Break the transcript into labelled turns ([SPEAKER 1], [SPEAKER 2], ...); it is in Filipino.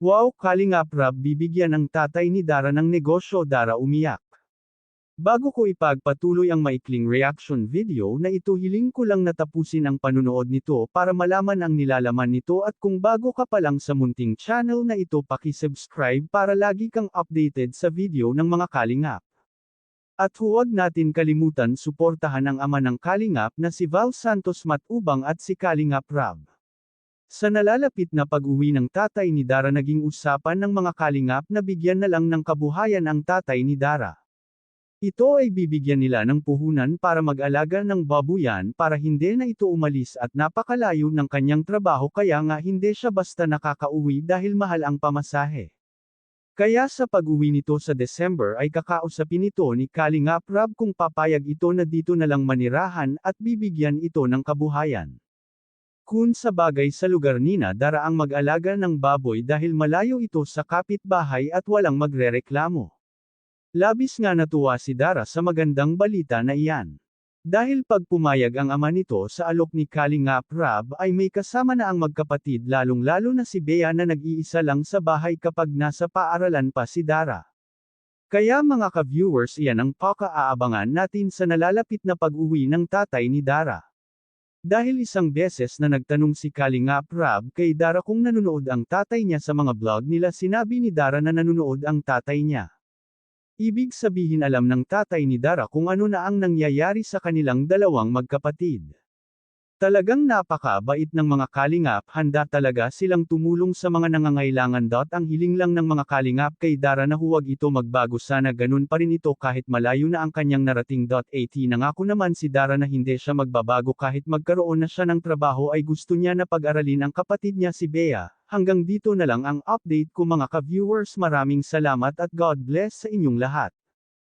[SPEAKER 1] Wow, Kalingap Rab, bibigyan ng tatay ni Dara ng negosyo. Dara umiyak. Bago ko ipagpatuloy ang maikling reaction video na ito, hiling ko lang natapusin ang panunood nito para malaman ang nilalaman nito, at kung bago ka pa lang sa munting channel na ito, paki-subscribe para lagi kang updated sa video ng mga Kalingap. At huwag natin kalimutan suportahan ang ama ng Kalingap na si Val Santos Matubang at si Kalingap Rab. Sa nalalapit na pag-uwi ng tatay ni Dara, naging usapan ng mga Kalingap na bigyan na lang ng kabuhayan ang tatay ni Dara. Ito ay bibigyan nila ng puhunan para mag-alaga ng babuyan para hindi na ito umalis, at napakalayo ng kanyang trabaho kaya nga hindi siya basta nakakauwi dahil mahal ang pamasahe. Kaya sa pag-uwi nito sa December ay kakausapin ito ni Kalingap Rab kung papayag ito na dito na lang manirahan at bibigyan ito ng kabuhayan. Kung sa bagay sa lugar ni Dara ang mag-alaga ng baboy dahil malayo ito sa kapitbahay at walang magrereklamo. Labis nga natuwa si Dara sa magandang balita na iyan. Dahil pag pumayag ang ama nito sa alok ni Kalingap Rab ay may kasama na ang magkapatid, lalong-lalo na si Bea na nag-iisa lang sa bahay kapag nasa paaralan pa si Dara. Kaya mga ka-viewers, iyan ang pakaabangan natin sa nalalapit na pag-uwi ng tatay ni Dara. Dahil isang beses na nagtanong si Kalingap Rab kay Dara kung nanonood ang tatay niya sa mga vlog nila, sinabi ni Dara na nanonood ang tatay niya. Ibig sabihin alam ng tatay ni Dara kung ano na ang nangyayari sa kanilang dalawang magkapatid. Talagang napakabait ng mga Kalingap, handa talaga silang tumulong sa mga nangangailangan. Ang hiling lang ng mga Kalingap kay Dara na huwag ito magbago, sana ganun pa rin ito kahit malayo na ang kanyang narating. Nangako naman si Dara na hindi siya magbabago kahit magkaroon na siya ng trabaho, ay gusto niya na pag-aralin ang kapatid niya si Bea. Hanggang dito na lang ang update ko mga ka-viewers, maraming salamat at God bless sa inyong lahat.